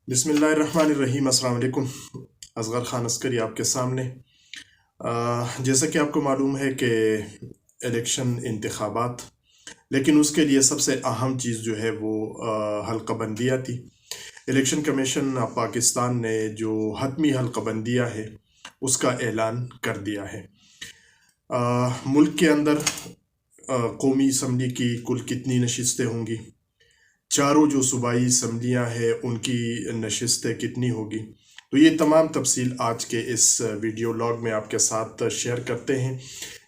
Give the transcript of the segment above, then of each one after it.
بسم اللہ الرحمن الرحیم۔ السلام علیکم۔ اصغر خان عسکری آپ کے سامنے۔ جیسا کہ آپ کو معلوم ہے کہ الیکشن انتخابات، لیکن اس کے لیے سب سے اہم چیز جو ہے وہ حلقہ بندیاں تھی۔ الیکشن کمیشن پاکستان نے جو حتمی حلقہ بندیاں ہے اس کا اعلان کر دیا ہے۔ ملک کے اندر قومی اسمبلی کی کل کتنی نشستیں ہوں گی، چاروں جو صوبائی اسمبلیاں ہیں ان کی نشستیں کتنی ہوگی، تو یہ تمام تفصیل آج کے اس ویڈیو لاگ میں آپ کے ساتھ شیئر کرتے ہیں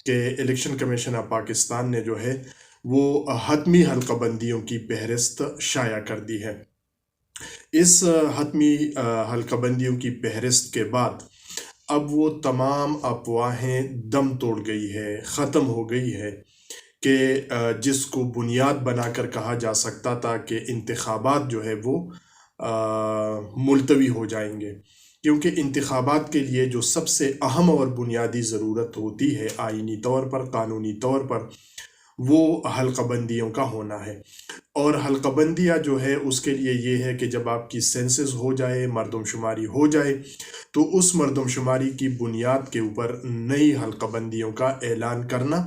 کہ الیکشن کمیشن آف پاکستان نے جو ہے وہ حتمی حلقہ بندیوں کی فہرست شائع کر دی ہے۔ اس حتمی حلقہ بندیوں کی فہرست کے بعد اب وہ تمام افواہیں دم توڑ گئی ہے، ختم ہو گئی ہے کہ جس کو بنیاد بنا کر کہا جا سکتا تھا کہ انتخابات جو ہے وہ ملتوی ہو جائیں گے، کیونکہ انتخابات کے لیے جو سب سے اہم اور بنیادی ضرورت ہوتی ہے آئینی طور پر، قانونی طور پر، وہ حلقہ بندیوں کا ہونا ہے۔ اور حلقہ بندیاں جو ہے اس کے لیے یہ ہے کہ جب آپ کی سینسس ہو جائے، مردم شماری ہو جائے، تو اس مردم شماری کی بنیاد کے اوپر نئی حلقہ بندیوں کا اعلان کرنا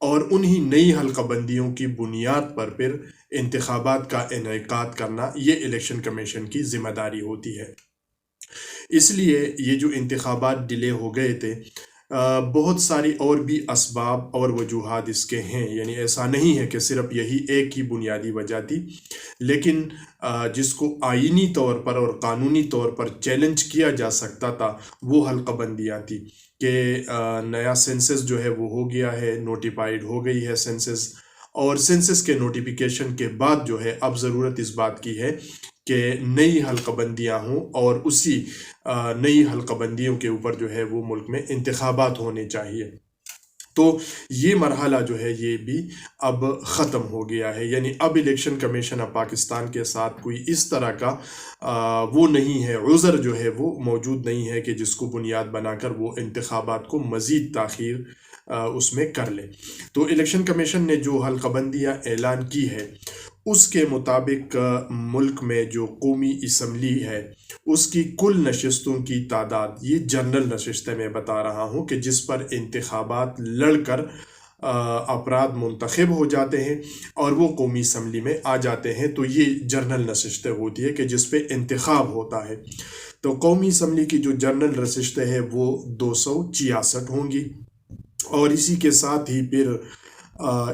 اور انہی نئی حلقہ بندیوں کی بنیاد پر پھر انتخابات کا انعقاد کرنا، یہ الیکشن کمیشن کی ذمہ داری ہوتی ہے۔ اس لیے یہ جو انتخابات ڈیلے ہو گئے تھے، بہت ساری اور بھی اسباب اور وجوہات اس کے ہیں، یعنی ایسا نہیں ہے کہ صرف یہی ایک ہی بنیادی وجہ تھی، لیکن جس کو آئینی طور پر اور قانونی طور پر چیلنج کیا جا سکتا تھا وہ حلقہ بندیاں تھی کہ نیا سینسس جو ہے وہ ہو گیا ہے، نوٹیفائیڈ ہو گئی ہے سینسس، اور سینسس کے نوٹیفیکیشن کے بعد جو ہے اب ضرورت اس بات کی ہے کہ نئی حلقہ بندیاں ہوں، اور اسی نئی حلقہ بندیوں کے اوپر جو ہے وہ ملک میں انتخابات ہونے چاہیے۔ تو یہ مرحلہ جو ہے یہ بھی اب ختم ہو گیا ہے، یعنی اب الیکشن کمیشن آف پاکستان کے ساتھ کوئی اس طرح کا وہ نہیں ہے، عذر جو ہے وہ موجود نہیں ہے کہ جس کو بنیاد بنا کر وہ انتخابات کو مزید تاخیر اس میں کر لے۔ تو الیکشن کمیشن نے جو حلقہ بندیاں اعلان کی ہے اس کے مطابق ملک میں جو قومی اسمبلی ہے اس کی کل نشستوں کی تعداد، یہ جنرل نشستیں میں بتا رہا ہوں کہ جس پر انتخابات لڑ کر افراد منتخب ہو جاتے ہیں اور وہ قومی اسمبلی میں آ جاتے ہیں، تو یہ جنرل نشستیں ہوتی ہے کہ جس پہ انتخاب ہوتا ہے۔ تو قومی اسمبلی کی جو جنرل نشستیں ہیں وہ 266 ہوں گی، اور اسی کے ساتھ ہی پھر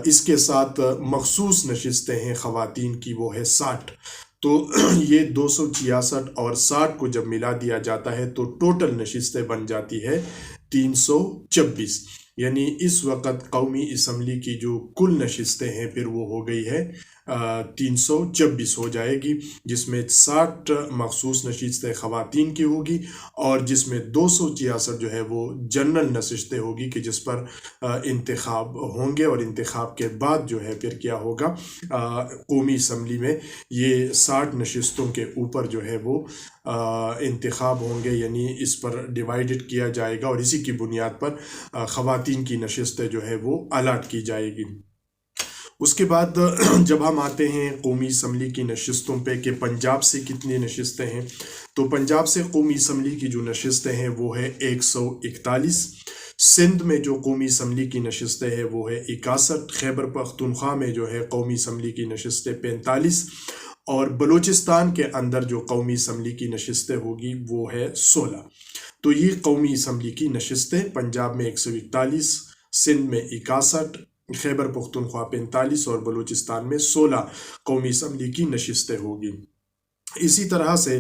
اس کے ساتھ مخصوص نشستیں ہیں خواتین کی، وہ ہے 60۔ تو یہ 266 اور 60 کو جب ملا دیا جاتا ہے تو ٹوٹل نشستیں بن جاتی ہے 326، یعنی اس وقت قومی اسمبلی کی جو کل نشستیں ہیں پھر وہ ہو گئی ہے 326 ہو جائے گی، جس میں 60 مخصوص نشستیں خواتین کی ہوگی اور جس میں 266 جو ہے وہ جنرل نشستیں ہوگی کہ جس پر انتخاب ہوں گے، اور انتخاب کے بعد جو ہے پھر کیا ہوگا، قومی اسمبلی میں یہ 60 نشستوں کے اوپر جو ہے وہ انتخاب ہوں گے، یعنی اس پر ڈیوائیڈڈ کیا جائے گا اور اسی کی بنیاد پر خواتین کی نشستیں جو ہے وہ الاٹ کی جائے گی۔ اس کے بعد جب ہم آتے ہیں قومی اسمبلی کی نشستوں پہ کہ پنجاب سے کتنی نشستیں ہیں، تو پنجاب سے قومی اسمبلی کی جو نشستیں ہیں وہ ہے 141، سندھ میں جو قومی اسمبلی کی نشستیں ہیں وہ ہے 61، خیبر پختونخوا میں جو ہے قومی اسمبلی کی نشستیں 45، اور بلوچستان کے اندر جو قومی اسمبلی کی نشستیں ہوگی وہ ہے 16۔ تو یہ قومی اسمبلی کی نشستیں پنجاب میں 141، سندھ میں 61، خیبر پختونخوا 45 اور بلوچستان میں 16 قومی اسمبلی کی نشستیں ہوگی۔ اسی طرح سے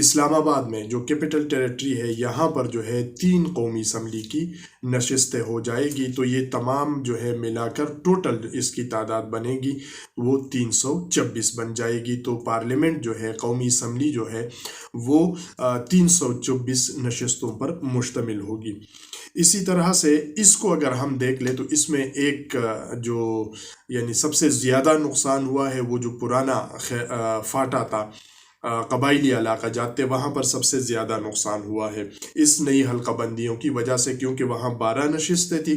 اسلام آباد میں جو کیپٹل ٹیریٹری ہے یہاں پر جو ہے 3 قومی اسمبلی کی نشستیں ہو جائے گی، تو یہ تمام جو ہے ملا کر ٹوٹل اس کی تعداد بنے گی وہ 326 بن جائے گی۔ تو پارلیمنٹ جو ہے، قومی اسمبلی جو ہے وہ 324 نشستوں پر مشتمل ہوگی۔ اسی طرح سے اس کو اگر ہم دیکھ لیں تو اس میں ایک جو یعنی سب سے زیادہ نقصان ہوا ہے وہ جو پرانا فاٹا تھا، قبائلی علاقہ جاتے، وہاں پر سب سے زیادہ نقصان ہوا ہے اس نئی حلقہ بندیوں کی وجہ سے، کیونکہ وہاں 12 نشستیں تھی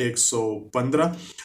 115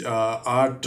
8